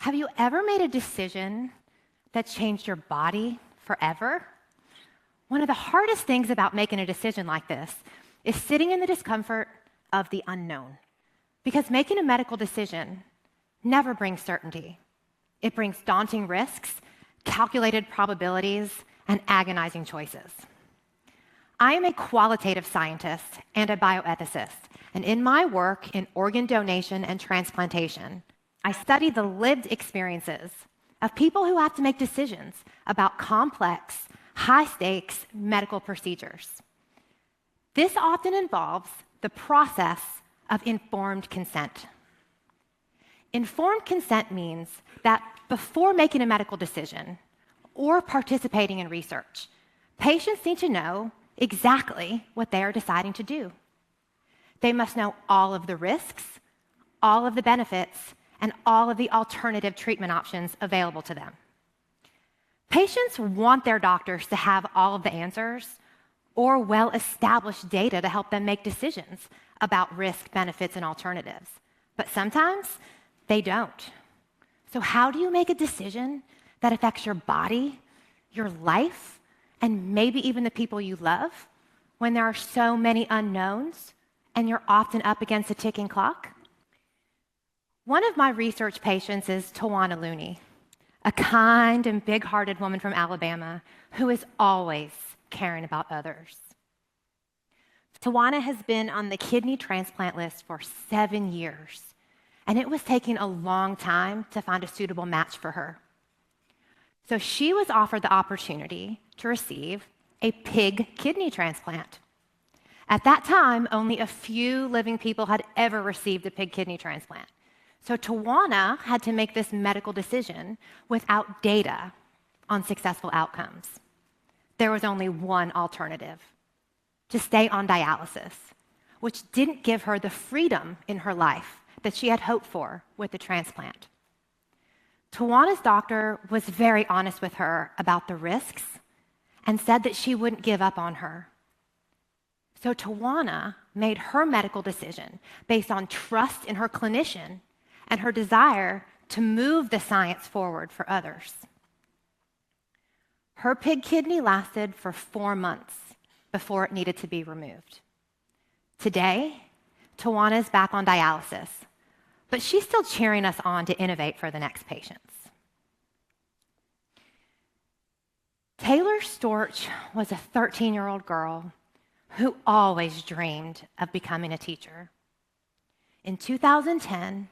Have you ever made a decision that changed your body forever? One of the hardest things about making a decision like this is sitting in the discomfort of the unknown. Because making a medical decision never brings certainty. It brings daunting risks, calculated probabilities, and agonizing choices. I am a qualitative scientist and a bioethicist, and in my work in organ donation and transplantation, I study the lived experiences of people who have to make decisions about complex, high-stakes medical procedures. This often involves the process of informed consent. Informed consent means that before making a medical decision or participating in research, patients need to know exactly what they are deciding to do. They must know all of the risks, all of the benefits, and all of the alternative treatment options available to them. Patients want their doctors to have all of the answers or well-established data to help them make decisions about risk, benefits, and alternatives. But sometimes they don't. So how do you make a decision that affects your body, your life, and maybe even the people you love when there are so many unknowns and you're often up against a ticking clock? One of my research patients is Tawana Looney, a kind and big-hearted woman from Alabama who is always caring about others. Tawana has been on the kidney transplant list for 7 years, and it was taking a long time to find a suitable match for her. So she was offered the opportunity to receive a pig kidney transplant. At that time, only a few living people had ever received a pig kidney transplant. So Tawana had to make this medical decision without data on successful outcomes. There was only one alternative: to stay on dialysis, which didn't give her the freedom in her life that she had hoped for with the transplant. Tawana's doctor was very honest with her about the risks and said that she wouldn't give up on her. So Tawana made her medical decision based on trust in her clinician and her desire to move the science forward for others. Her pig kidney lasted for 4 months before it needed to be removed. Today, Tawana is back on dialysis, but she's still cheering us on to innovate for the next patients. Taylor Storch was a 13-year-old girl who always dreamed of becoming a teacher. In 2010,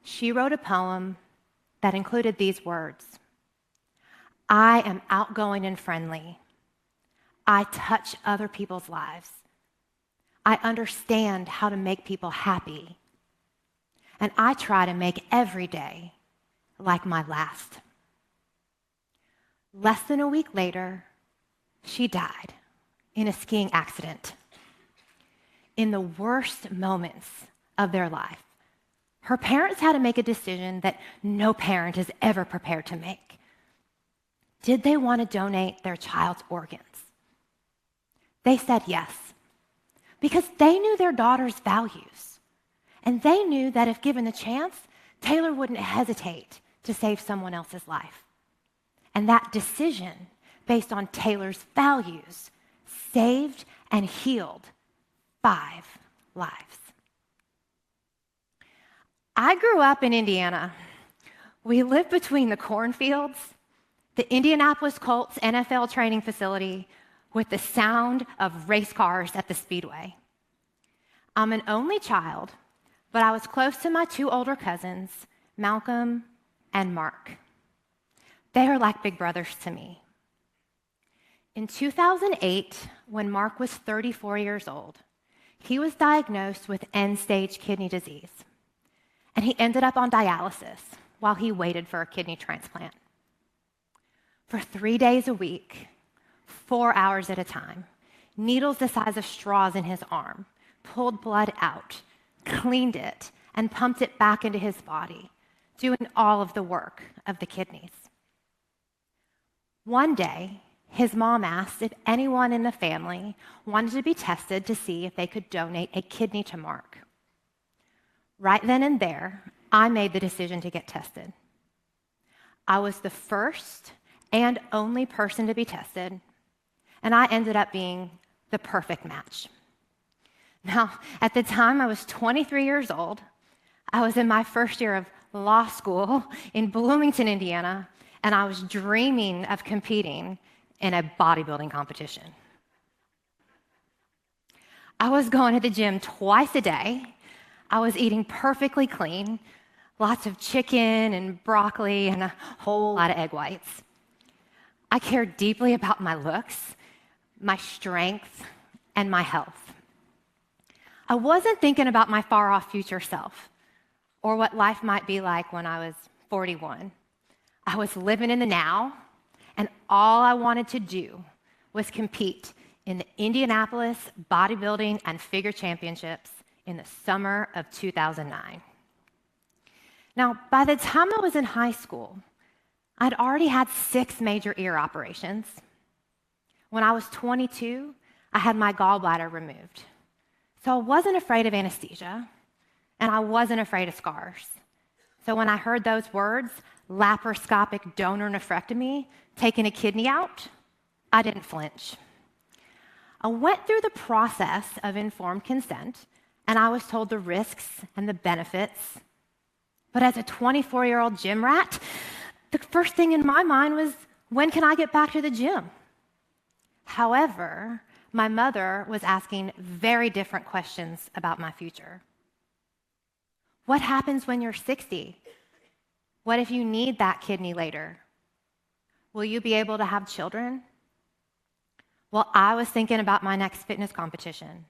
she wrote a poem that included these words: "I am outgoing and friendly. I touch other people's lives. I understand how to make people happy. And I try to make every day like my last." Less than a week later, she died in a skiing accident. In the worst moments of their life, her parents had to make a decision that no parent is ever prepared to make. Did they want to donate their child's organs? They said yes, because they knew their daughter's values, and they knew that if given the chance, Taylor wouldn't hesitate to save someone else's life. And that decision, based on Taylor's values, saved and healed 5 lives. I grew up in Indiana. We lived between the cornfields, the Indianapolis Colts NFL training facility, with the sound of race cars at the Speedway. I'm an only child, but I was close to my 2 older cousins, Malcolm and Mark. They are like big brothers to me. In 2008, when Mark was 34 years old, he was diagnosed with end-stage kidney disease, and he ended up on dialysis while he waited for a kidney transplant. For 3 days a week, 4 hours at a time, needles the size of straws in his arm, pulled blood out, cleaned it, and pumped it back into his body, doing all of the work of the kidneys. One day, his mom asked if anyone in the family wanted to be tested to see if they could donate a kidney to Mark. Right then and there, I made the decision to get tested. I was the first and only person to be tested, and I ended up being the perfect match. Now, at the time I was 23 years old, I was in my first year of law school in Bloomington, Indiana, and I was dreaming of competing in a bodybuilding competition. I was going to the gym twice a day. I was eating perfectly clean, lots of chicken and broccoli and a whole lot of egg whites. I cared deeply about my looks, my strength, and my health. I wasn't thinking about my far-off future self or what life might be like when I was 41. I was living in the now, and all I wanted to do was compete in the Indianapolis Bodybuilding and Figure Championships in the summer of 2009. Now, by the time I was in high school, I'd already had 6 major ear operations. When I was 22, I had my gallbladder removed. So I wasn't afraid of anesthesia, and I wasn't afraid of scars. So when I heard those words, laparoscopic donor nephrectomy, taking a kidney out, I didn't flinch. I went through the process of informed consent, and I was told the risks and the benefits. But as a 24-year-old gym rat, the first thing in my mind was, when can I get back to the gym? However, my mother was asking very different questions about my future. What happens when you're 60? What if you need that kidney later? Will you be able to have children? Well, I was thinking about my next fitness competition.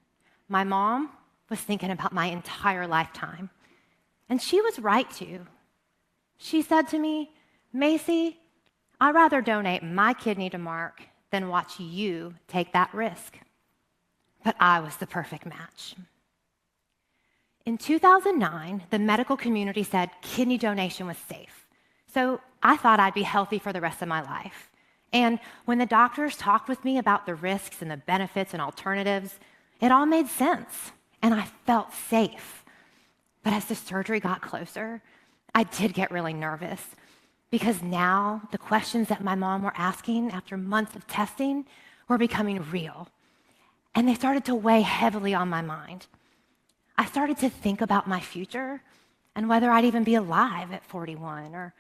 My mom was thinking about my entire lifetime. And she was right to. She said to me, Macy, I'd rather donate my kidney to Mark than watch you take that risk. But I was the perfect match. In 2009, the medical community said kidney donation was safe. So I thought I'd be healthy for the rest of my life. And when the doctors talked with me about the risks and the benefits and alternatives, it all made sense, and I felt safe. But as the surgery got closer, I did get really nervous because now the questions that my mom were asking after months of testing were becoming real, and they started to weigh heavily on my mind. I started to think about my future and whether I'd even be alive at 41 or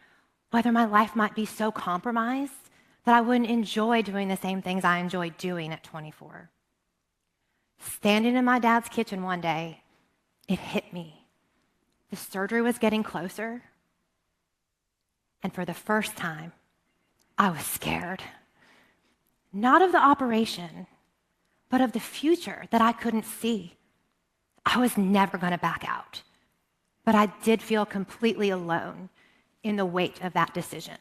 whether my life might be so compromised that I wouldn't enjoy doing the same things I enjoyed doing at 24. Standing in my dad's kitchen one day, it hit me. The surgery was getting closer, and for the first time, I was scared. Not of the operation, but of the future that I couldn't see. I was never going to back out, but I did feel completely alone in the weight of that decision.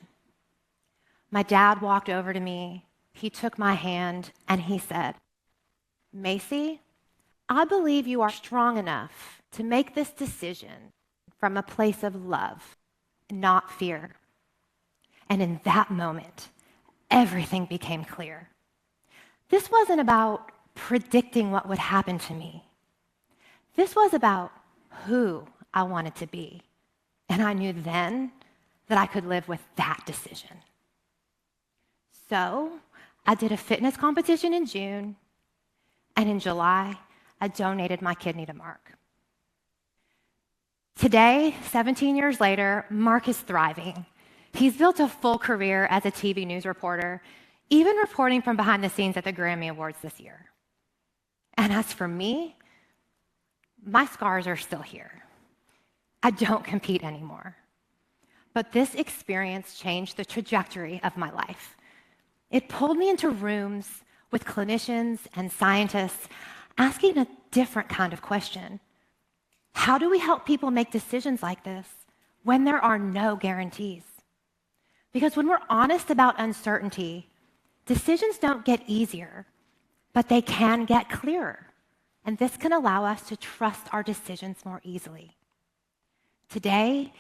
My dad walked over to me, he took my hand, and he said, Macy, I believe you are strong enough to make this decision from a place of love, not fear. And in that moment, everything became clear. This wasn't about predicting what would happen to me. This was about who I wanted to be. And I knew then that I could live with that decision. So I did a fitness competition in June, and in July, I donated my kidney to Mark. Today, 17 years later, Mark is thriving. He's built a full career as a TV news reporter, even reporting from behind the scenes at the Grammy Awards this year. And as for me, my scars are still here. I don't compete anymore. But this experience changed the trajectory of my life. It pulled me into rooms with clinicians and scientists asking a different kind of question. How do we help people make decisions like this when there are no guarantees? Because when we're honest about uncertainty, decisions don't get easier, but they can get clearer. And this can allow us to trust our decisions more easily. Today,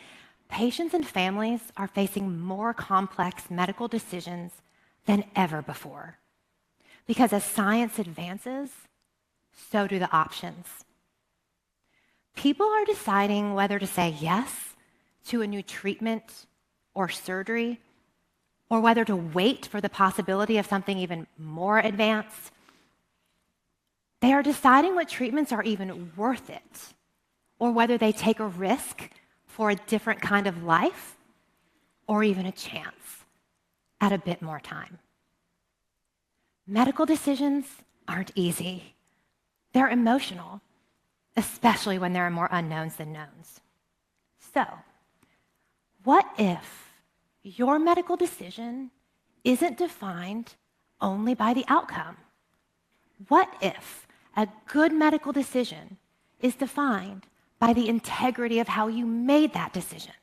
patients and families are facing more complex medical decisions than ever before. Because as science advances, so do the options. People are deciding whether to say yes to a new treatment or surgery or whether to wait for the possibility of something even more advanced. They are deciding what treatments are even worth it, or whether they take a risk for a different kind of life, or even a chance at a bit more time. Medical decisions aren't easy. They're emotional, especially when there are more unknowns than knowns. So, what if your medical decision isn't defined only by the outcome? What if a good medical decision is defined by the integrity of how you made that decision?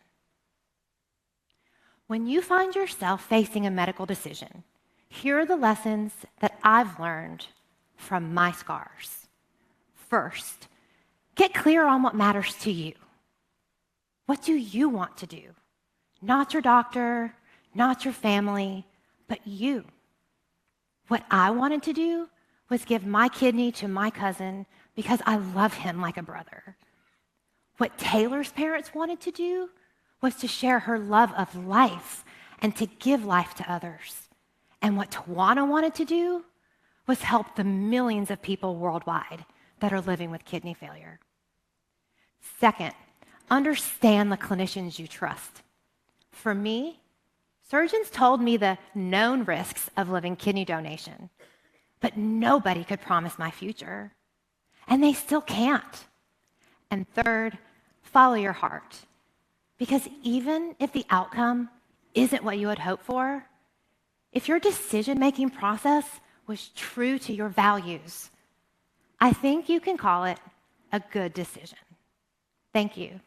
When you find yourself facing a medical decision, here are the lessons that I've learned from my scars. First, get clear on what matters to you. What do you want to do? Not your doctor, not your family, but you. What I wanted to do was give my kidney to my cousin because I love him like a brother. What Taylor's parents wanted to do was to share her love of life and to give life to others. And what Tawana wanted to do was help the millions of people worldwide that are living with kidney failure. Second, understand the clinicians you trust. For me, surgeons told me the known risks of living kidney donation, but nobody could promise my future, and they still can't. And third, follow your heart, because even if the outcome isn't what you had hoped for, if your decision-making process was true to your values, I think you can call it a good decision. Thank you.